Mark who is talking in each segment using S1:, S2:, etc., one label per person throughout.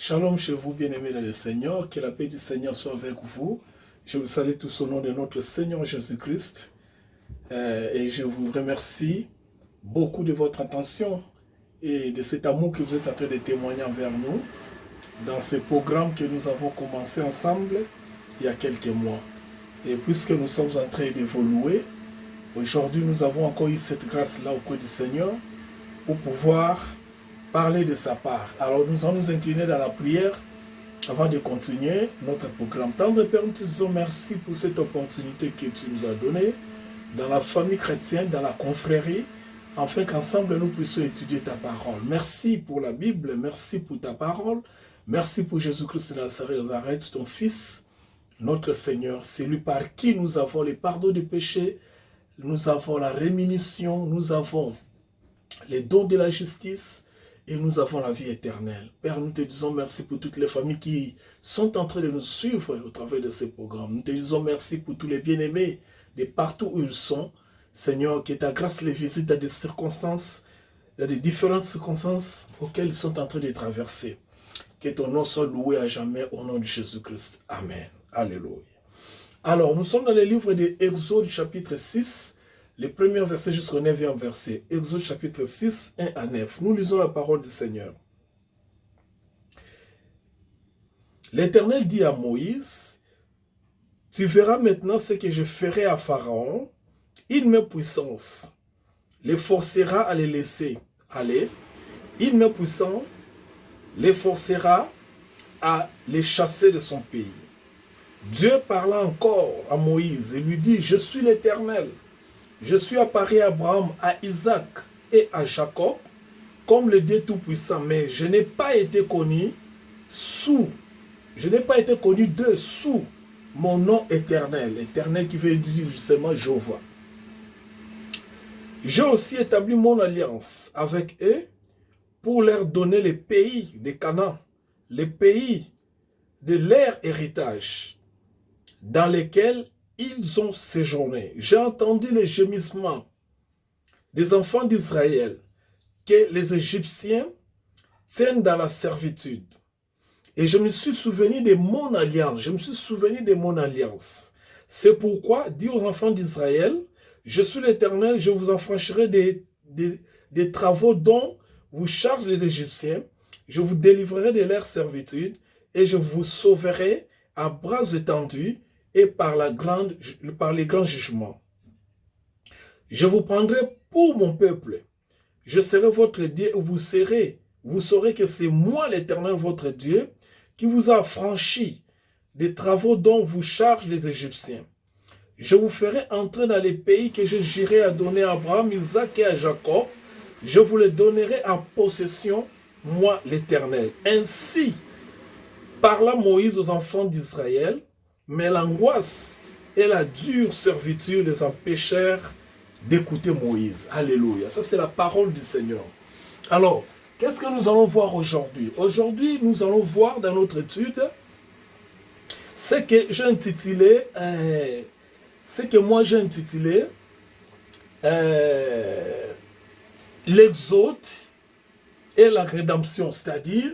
S1: Shalom chez vous, bien-aimés dans le Seigneur, que la paix du Seigneur soit avec vous. Je vous salue tous au nom de notre Seigneur Jésus-Christ et je vous remercie beaucoup de votre attention et de cet amour que vous êtes en train de témoigner envers nous dans ce programme que nous avons commencé ensemble il y a quelques mois. Et puisque nous sommes en train d'évoluer, aujourd'hui nous avons encore eu cette grâce-là auprès du Seigneur pour pouvoir parler de sa part. Alors nous allons nous incliner dans la prière avant de continuer notre programme. Tendre Père, nous te disons merci pour cette opportunité que tu nous as donnée dans la famille chrétienne, dans la confrérie, afin qu'ensemble nous puissions étudier ta parole. Merci pour la Bible, merci pour ta parole, merci pour Jésus-Christ de Nazareth, ton Fils, notre Seigneur, celui par qui nous avons le pardon du péché, nous avons la rémission, nous avons les dons de la justice, et nous avons la vie éternelle. Père, nous te disons merci pour toutes les familles qui sont en train de nous suivre au travers de ces programmes. Nous te disons merci pour tous les bien-aimés de partout où ils sont. Seigneur, que ta grâce les visite à des circonstances, à des différentes circonstances auxquelles ils sont en train de traverser. Que ton nom soit loué à jamais au nom de Jésus-Christ. Amen. Alléluia. Alors, nous sommes dans le livre de Exode chapitre 6, les premiers versets jusqu'au 9e verset. Exode chapitre 6, 1 à 9. Nous lisons la parole du Seigneur. L'Éternel dit à Moïse, « Tu verras maintenant ce que je ferai à Pharaon. Il me puissance les forcera à les laisser aller. Il me puissance les forcera à les chasser de son pays. » Dieu parla encore à Moïse et lui dit, « Je suis l'Éternel. Je suis apparu à Abraham, à Isaac et à Jacob comme le Dieu Tout-Puissant, mais je n'ai pas été connu d'eux sous mon nom éternel. Éternel qui veut dire justement Jéhovah. J'ai aussi établi mon alliance avec eux pour leur donner les pays de Canaan, les pays de leur héritage, dans lesquels ils ont séjourné. J'ai entendu les gémissements des enfants d'Israël que les Égyptiens tiennent dans la servitude. Et je me suis souvenu de mon alliance. C'est pourquoi, dit aux enfants d'Israël, je suis l'Éternel, je vous affranchirai des travaux dont vous chargent les Égyptiens. Je vous délivrerai de leur servitude et je vous sauverai à bras étendus et par les grands jugements. Je vous prendrai pour mon peuple. Je serai votre Dieu. Vous saurez que c'est moi l'Éternel, votre Dieu, qui vous a affranchi des travaux dont vous chargent les Égyptiens. Je vous ferai entrer dans les pays que je jurai à donner à Abraham, Isaac et à Jacob. Je vous les donnerai en possession, moi l'Éternel. Ainsi parla Moïse aux enfants d'Israël, mais l'angoisse et la dure servitude les empêchèrent d'écouter Moïse. Alléluia. Ça, c'est la parole du Seigneur. Alors, qu'est-ce que nous allons voir aujourd'hui? Aujourd'hui, nous allons voir dans notre étude ce que j'ai intitulé, l'Exode et la rédemption, c'est-à-dire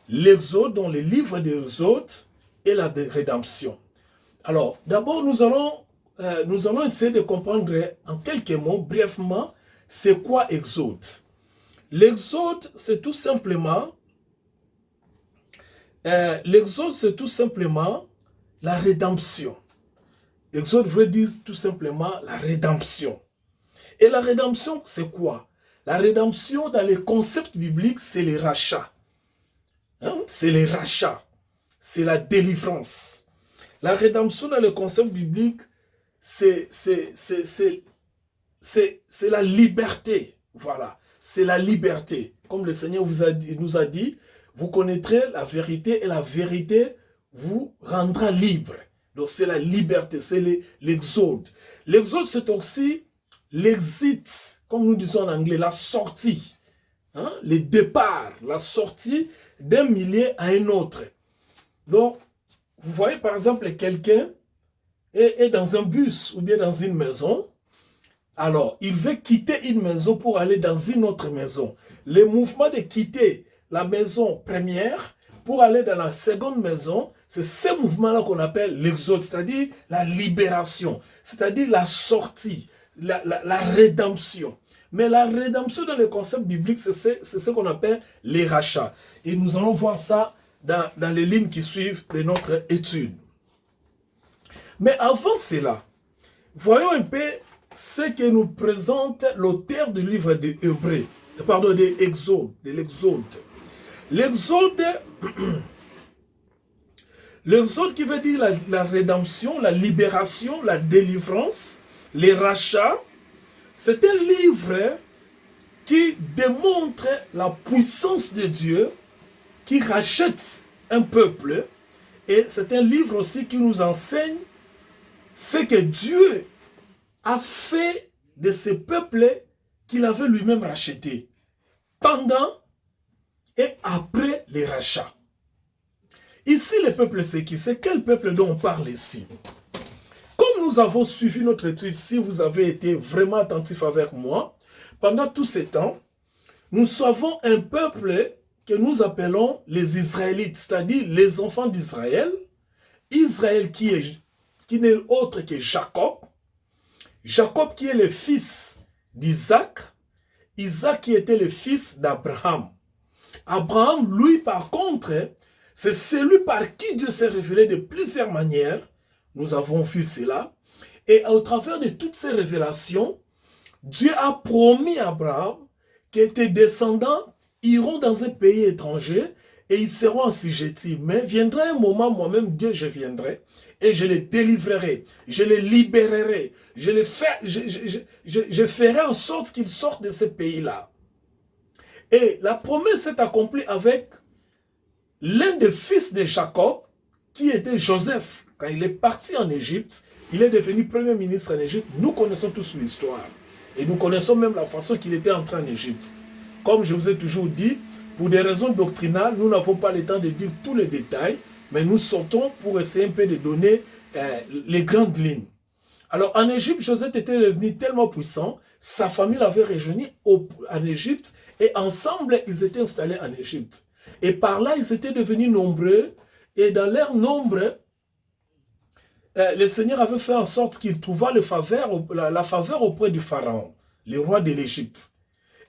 S1: l'Exode dans le livre de l'Exode et la rédemption. Alors, d'abord, nous allons essayer de comprendre en quelques mots, brièvement, c'est quoi Exode. L'Exode, c'est tout simplement la rédemption. Exode veut dire tout simplement la rédemption. Et la rédemption, c'est quoi? La rédemption, dans les concepts bibliques, c'est les rachats. C'est les rachats. C'est la délivrance. La rédemption dans le concept biblique, c'est la liberté. Voilà, c'est la liberté. Comme le Seigneur nous a dit, vous connaîtrez la vérité et la vérité vous rendra libre. Donc c'est la liberté, c'est l'exode. L'exode, c'est aussi l'exit, comme nous disons en anglais, la sortie. Le départ, la sortie d'un milieu à un autre. Donc, vous voyez par exemple quelqu'un est dans un bus ou bien dans une maison. Alors, il veut quitter une maison pour aller dans une autre maison. Le mouvement de quitter la maison première pour aller dans la seconde maison, c'est ce mouvement-là qu'on appelle l'exode, c'est-à-dire la libération, c'est-à-dire la sortie, la rédemption. Mais la rédemption dans le concept biblique, c'est ce qu'on appelle les rachats. Et nous allons voir ça dans les lignes qui suivent de notre étude. Mais avant cela, voyons un peu ce que nous présente l'auteur du livre de Hébreux, pardon, de l'Exode. L'exode qui veut dire la rédemption, la libération, la délivrance, les rachats, c'est un livre qui démontre la puissance de Dieu, qui rachète un peuple, et c'est un livre aussi qui nous enseigne ce que Dieu a fait de ce peuple qu'il avait lui-même racheté, pendant et après les rachats. Ici, le peuple, c'est qui? C'est quel peuple dont on parle ici? Comme nous avons suivi notre étude, si vous avez été vraiment attentif avec moi, pendant tout ce temps, nous savons un peuple que nous appelons les Israélites, c'est-à-dire les enfants d'Israël. Israël qui n'est autre que Jacob. Jacob qui est le fils d'Isaac. Isaac qui était le fils d'Abraham. Abraham, lui, par contre, c'est celui par qui Dieu s'est révélé de plusieurs manières. Nous avons vu cela. Et au travers de toutes ces révélations, Dieu a promis à Abraham que tes descendants iront dans un pays étranger et ils seront assujettis. Mais viendra un moment, moi-même, Dieu, je viendrai et je les délivrerai, je les libérerai, je ferai en sorte qu'ils sortent de ce pays-là. Et la promesse s'est accomplie avec l'un des fils de Jacob, qui était Joseph. Quand il est parti en Égypte, il est devenu premier ministre en Égypte. Nous connaissons tous l'histoire. Et nous connaissons même la façon qu'il était entré en Égypte. Comme je vous ai toujours dit, pour des raisons doctrinales, nous n'avons pas le temps de dire tous les détails, mais nous sortons pour essayer un peu de donner les grandes lignes. Alors en Égypte, Joseph était devenu tellement puissant, sa famille l'avait rejoint en Égypte, et ensemble, ils étaient installés en Égypte. Et par là, ils étaient devenus nombreux, et dans leur nombre, le Seigneur avait fait en sorte qu'il trouva la faveur auprès du Pharaon, le roi de l'Égypte.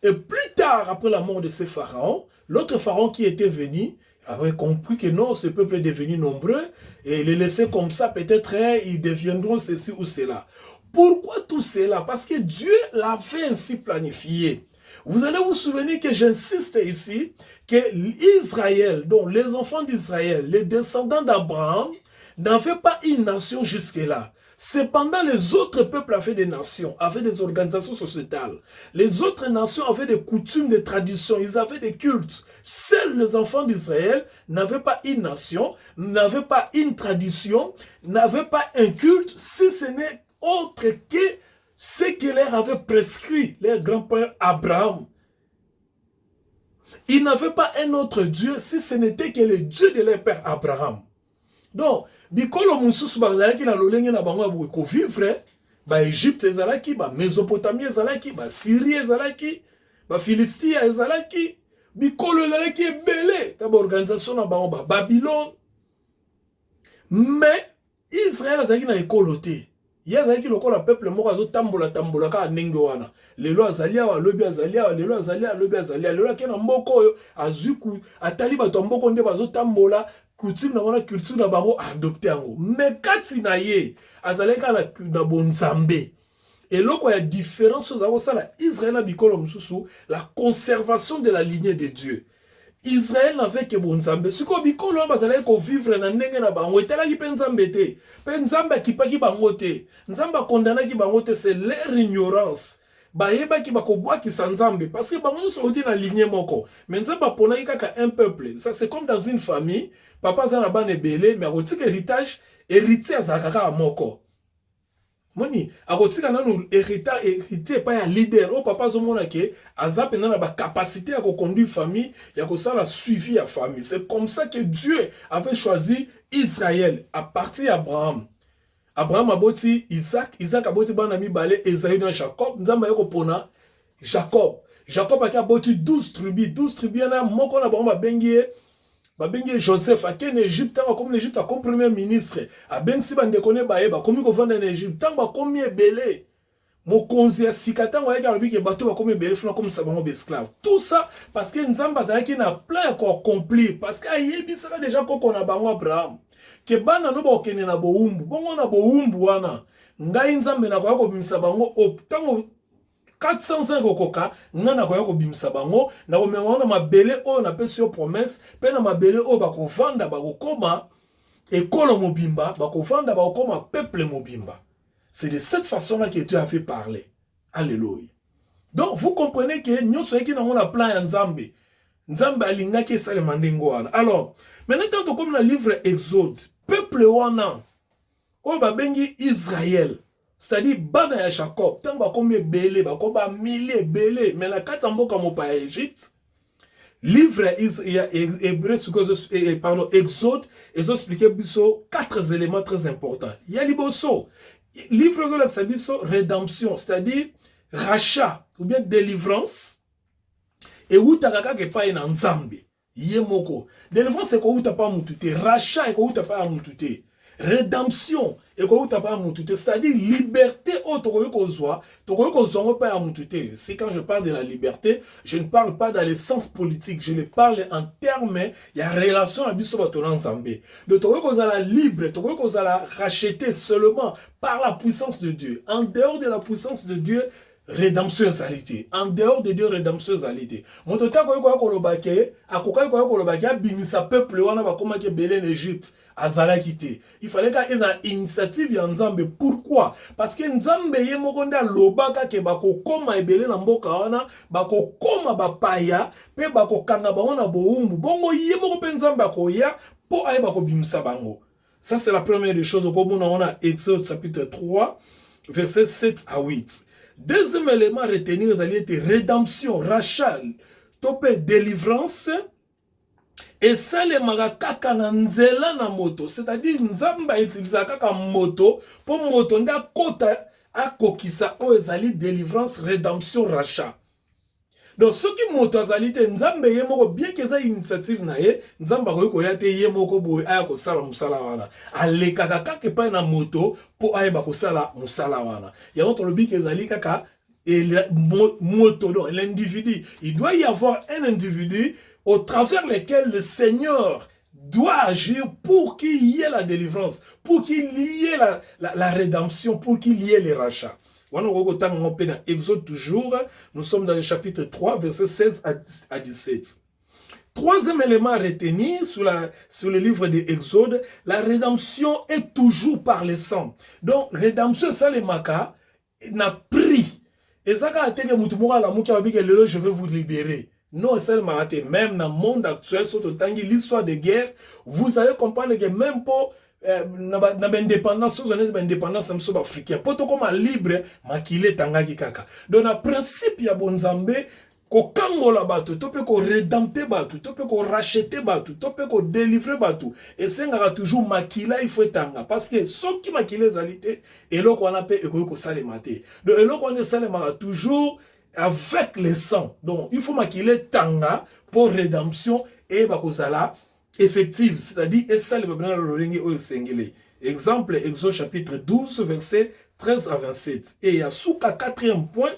S1: Et plus tard, après la mort de ce Pharaon, l'autre Pharaon qui était venu avait compris que non, ce peuple est devenu nombreux, et il les laissait comme ça, peut-être ils deviendront ceci ou cela. Pourquoi tout cela? Parce que Dieu l'avait ainsi planifié. Vous allez vous souvenir que j'insiste ici, que Israël, donc les enfants d'Israël, les descendants d'Abraham, n'avaient pas une nation jusque-là. Cependant, les autres peuples avaient des nations, avaient des organisations sociétales. Les autres nations avaient des coutumes, des traditions, ils avaient des cultes. Seuls les enfants d'Israël n'avaient pas une nation, n'avaient pas une tradition, n'avaient pas un culte, si ce n'est autre que ce que leur avait prescrit leur grand-père Abraham. Ils n'avaient pas un autre Dieu si ce n'était que le Dieu de leur père Abraham. Donc, bikolo mususu bazalaki na lolenge na bango ya ko vivre, ba Égypte ezalaki, ba Mésopotamie ezalaki, ba Syrie ezalaki, ba Philistia ezalaki, bikolo ezalaki ebele, ta ba organisation na bango ba Babylone. Mais Israël azalaki na ekolo te. Yazaki lokola peuple moko azo tambola ka ndenge wana. Lelo azali awa lobi azali awa, lelo azali awa lobi azali awa, lelo akena mboko oyo azuku atali bato mboko nde bazo tambola coutume na wana culture na bango adopté yango. Mais kati na ye azaleka na bonzambe. Et loko ya différence aux avosala Israël na bikolo mususu, la conservation de la lignée de Dieu. Israël n'avait que bon Nzambe. Si ko bikolo bazalaki ko vivre na ndenge na bango etalaki pe Nzambe te. Pe Nzambe akipaki bango te. Nzambe akondanaki bango te, c'est leur ignorance. Bayebaki bakobwaki sa Nzambe parce que bango nyonso oti na lignée moko. Mais Nzambe aponaki kaka un peuple. Ça c'est comme dans une famille, papa za na bana ebele mais akotika héritage, héritier azalaka kaka moko. Moni, akotika nanu héritier pas ya leader. Oh papa zomona ke azap na ba capacité à conduire famille, ya ko ça la suivi à famille. C'est comme ça que Dieu avait choisi Israël à partir d'Abraham. Abraham aboti Isaac, Isaac aboti bana mibale Esaü na Jacob, nzamba yako pona Jacob. Jacob a aboti 12 tribus, 12 tribus na moko na bango bengie babengi Joseph akene Égypte tanga comme l'Égypte comme premier ministre abengi bande kone baeba komi ko vanda en Égypte tanga komi ebele mokonzi ya sika tanga yaki alobiki bato ba komi ebele funa comme ça bango esclave tout ça parce que nzamba azalaki na plan ko accomplir parce que ayebisaka déjà koko na bango Abraham ke bana no ba okene na boumbu bongo na boumbu wana ngai nzambe na ko bimisa bango tango 405 okoka nana koya ko bimisa bango na ko memona mabele o na pesi yo promesse pe na mabele o ba ko vanda ba ko koma ekolo mobimba ba ko vanda ba ko koma peuple mobimba. C'est de cette façon-là que Dieu a fait parler. Alléluia. Donc vous comprenez que nous sommes qui dans la plan ya Nzambe. Nzambe alinga ke sale mandengo wana. Alors, maintenant comme dans le livre Exode, peuple wana o ba bengi Israël. C'est-à-dire, bana ya Jacob, tant ba comme belé, ba comme ba mille belé, mais la katambo comme au pays Égypte, livre hébreu, pardon, Exode, ils ont expliqué biso 4 éléments très importants. Il y a liboso, livre de biso rédemption, c'est-à-dire rachat ou bien délivrance, et où t'as kaka pas en Nzambe, yemoko. Délivrance c'est quoi où t'as pas mutute, rachat et quoi où t'as pas mutute. Rédemption et c'est-à-dire liberté c'est quand je parle de la liberté je ne parle pas dans le sens politique je le parle en termes il y a relation à biso batonan Nzambe de la libre la racheter seulement par la puissance de Dieu en dehors de la puissance de Dieu rédemption égalité en dehors de Dieu rédemption égalité mon total ko kolobake akokai ko kolobake abimisa peuple wana ba komaki belé en Égypte azala quitté il fallait qu'il y ait une initiative ya Nzambe pourquoi parce que Nzambe ye mokonda lobaka ke bako koma ebele na mboka wana bako koma bapaya pe bako kanga bango na boumbu bongo ye moko pe Nzambe akoya po aye bako bimisa bango. Ça c'est la première des choses comme on a Exode chapitre 3 verset 7 à 8. Deuxième élément à retenir, c'est rédemption, rachat, topé délivrance, et ça les marakaka na nzela na moto, c'est-à-dire nzamba utilisa kaka moto, pour moto nda kota akokisa o ezali délivrance, rédemption, rachat. Donc ce qui moto azali te nzambe ye moko bien que ça initiative na ye nzamba ko ya te ye moko boy aya ko sala musala wana aleka kaka ke pa na moto po aya ba ko sala musala wana ya on tolobi ke ezali kaka et moto donc l'individu il doit y avoir un individu au travers lequel le Seigneur doit agir pour qu'il y ait la délivrance pour qu'il y ait la rédemption pour qu'il y ait les rachats. Exode toujours, nous sommes dans le chapitre 3, verset 16 à 17. Troisième élément à retenir sur le livre de Exode, la rédemption est toujours par le sang. Donc, rédemption, ça les maka, n'a pris. Et ça, quand je vais vous libérer. Non, c'est le marathé. Même dans le monde actuel, surtout dans l'histoire de guerre, vous allez comprendre que même pour na indépendance indépendance africaine poto comme libre makile tangaki kaka donc na principe ya bonzambe ko kangola bato to pe ko rédempter bato to pe ko racheter bato to pe ko délivrer bato et sengaka toujours makila il faut tanga parce que soki makile zalité eloko wana pe ekoki ko salema te donc eloko wana salemaka toujours avec le sang donc il faut makile tanga pour rédemption et bakozala effective, c'est-à-dire exemple, Exode chapitre 12, verset 13 à 27. Et il y a sous le quatrième point,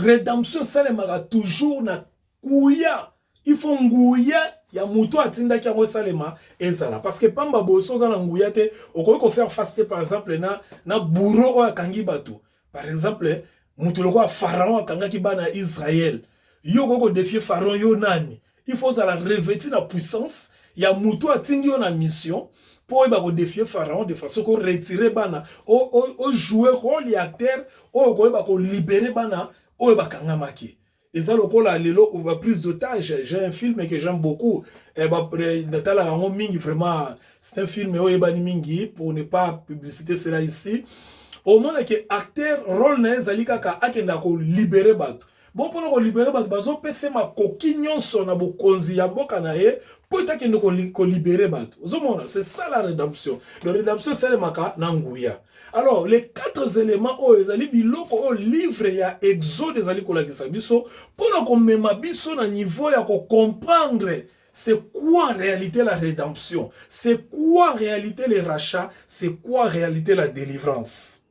S1: rédemption, ça les toujours na kouya. Il faut ngouya, il y a mouto atinda qui a salema ezala parce que pamba boso za na ngouya te, on faire faster par exemple na bourreau a kangi bato. Par exemple, mouto loko pharaon kanga ki bana Israël. Yo koko défier pharaon yo nani il faut la revêtir la puissance il y a muto atindi on a mission pour ba ko défier pharaon de façon qu'on retirer bana o jouer rôle et acteur o ko ba ko libérer bana o ba kanga maki et ça le kola lelo ou ba prise d'otage j'ai un film que j'aime beaucoup et ba natala rango mingi vraiment c'est un film o ebani mingi pour ne pas publiciter cela ici au moment que acteur rôle na ezali kaka akenda ko libérer bato bon pour nous libérer bato bazo pese ma koki nyonso na bokonzi ya mboka na ye po itakende ko libérer bato ozomona c'est ça la rédemption. La rédemption c'est le maka na nguya. Alors les 4 éléments o ezali biloko o livre ya Exode ezali kolakisa biso pour na ko mema biso na niveau ya ko comprendre c'est quoi en réalité la rédemption, c'est quoi en réalité les rachats, c'est quoi en réalité la délivrance.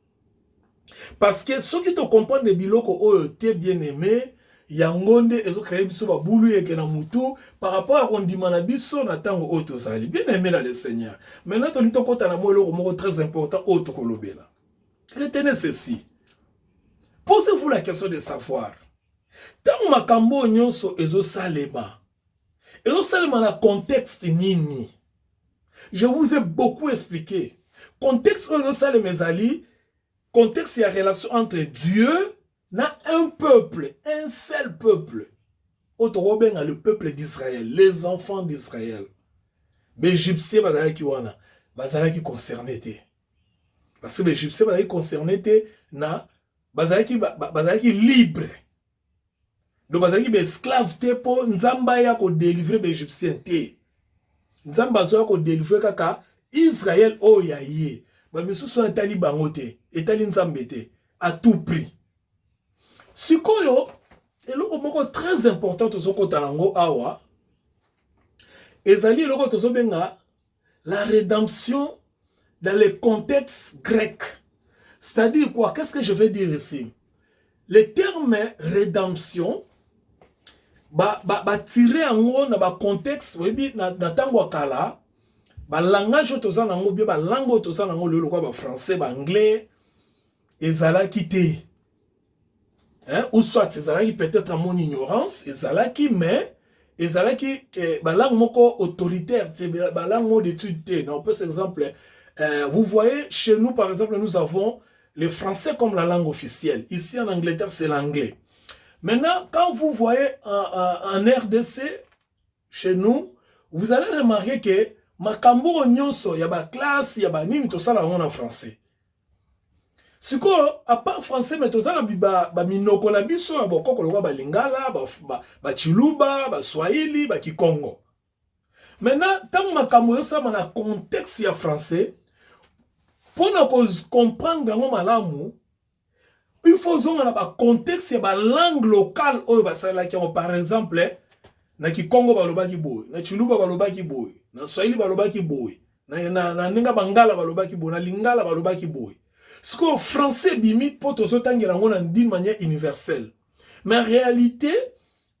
S1: Parce que ceux qui te comprennent de biloko o te bien aimé yangonde ezo créer biso ba bulu yeke na mutu par rapport à kondima na biso na tango o tozali bien aimé là le Seigneur. Maintenant to nito kota na mwelo moko très important o to kolobela. Retenez ceci. Posez-vous la question de savoir. Tango makambo nyonso ezo salema. Ezo salema na contexte nini. Je vous ai beaucoup expliqué. Contexte ezo salema ezali contexte et la relation entre Dieu et un peuple, un seul peuple. Le peuple d'Israël, les enfants d'Israël. Les Égyptiens, ils concernés. Parce que les Égyptiens, ils concernés, ils libres. Donc, ils esclaves pour Nzamba ko délivrer les Égyptiens. Nzamba ko délivrer kaka Israël o yaye. Mais ce sont les talibans et talibans à tout prix. Ce qui est très important de ce côté awa, la rédemption dans le contexte grec. C'est-à-dire quoi? Qu'est-ce que je veux dire ici? Le terme rédemption tiré en haut dans le contexte, dans tango kala. Ba langage toza nango bien ba langue toza nango le quoi ba français ba anglais ezalaki te hein ou soit ezalaki peut-être à mon ignorance ezalaki mais ezalaki ba langue moko autoritaire c'est ba langue d'étude te non par exemple vous voyez chez nous par exemple nous avons le français comme la langue officielle ici en Angleterre c'est l'anglais. Maintenant quand vous voyez en RDC chez nous vous allez remarquer que makambo nyonso ya ba classe ya ba nini to sala en français. Siko à part français mais to sala ba minoko na biso ya bokoko lokwa ba lingala ba chiluba ba swahili ba kikongo. Maintenant tant makambo yo sa na contexte ya français pour na comprendre ngo malamu il faut zonga na ba contexte ya ba langue locale oyo ba sala ki par exemple na kikongo balobaki boy na chiluba balobaki boy na swahili balobaki boy na ninga bangala balobaki boy na lingala balobaki boy ce que français bimi poto sotangela ngo na d'une manière universelle mais en réalité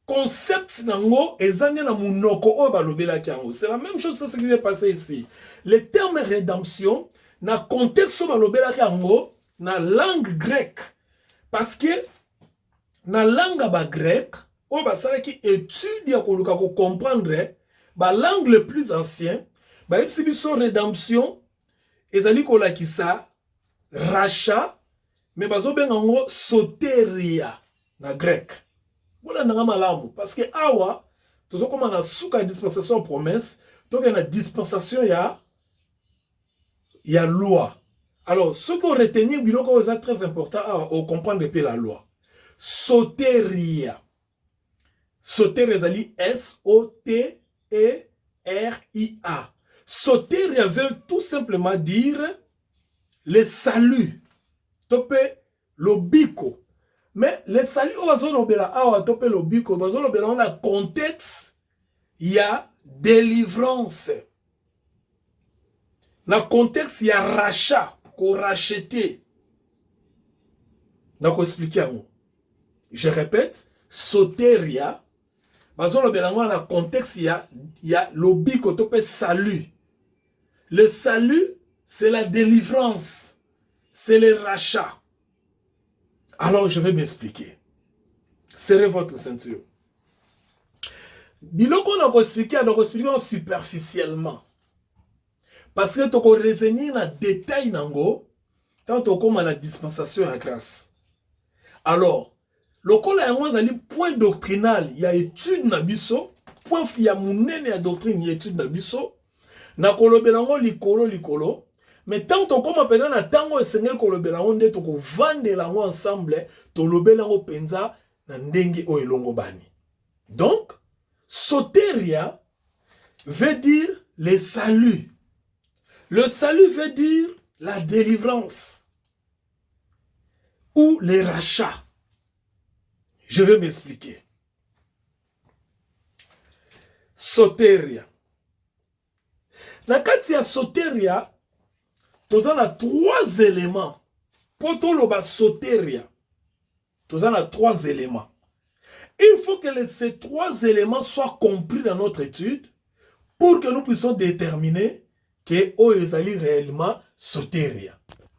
S1: concept nango ezanga na munoko o balobelaki yango c'est la même chose ce qui s'est passé ici le terme rédemption na contexte balobelaki yango na langue grecque parce que na langue ba grec on va savoir qui étudie à comprendre la langue le plus ancien bah il son rédemption ezali kola kisa rachat mais bazo bengango soteria na grec voilà nanga malamu parce que awa tozo comme na suka dispensation promesse donc il y a dispensation ya loi. Alors ce qu'on retenir biloko est très important à comprendre depuis la loi soteria. Soteria ezali S-O-T-E-R-I-A. Soteria veut tout simplement dire le salut. Tope lobiko. Mais le salut on va zonobela awa tope lobiko, on va zonobela on a contexte il y a délivrance. Dans le contexte il y a rachat, qu'on racheter. Donc expliquer à vous. Je répète, soteria dans le contexte, il y a l'obi kotope salut. Le salut, c'est la délivrance. C'est le rachat. Alors, je vais m'expliquer. Serrez votre ceinture. Biloko on a expliqué superficiellement. Parce que tu peux revenir dans le détail tant comme à la dispensation à grâce. Alors, le point doctrinal, il y a étude nabiso, point il y a monene ya doctrine, il y a étude nabiso, na kolobelango likolo, mais tant que comme appelé na tango Seigneur kolobelango nde to ko vande lango ensemble, to lobelango penza na ndenge o elongo bani. Donc, soteria veut dire le salut. Le salut veut dire la délivrance ou les rachats. Je vais m'expliquer. Soteria. Na kati ya soteria, toza na 3 éléments. Poto loba soteria, toza na 3 éléments. Il faut que ces 3 éléments soient compris dans notre étude pour que nous puissions déterminer que Oyezali réellement soteria.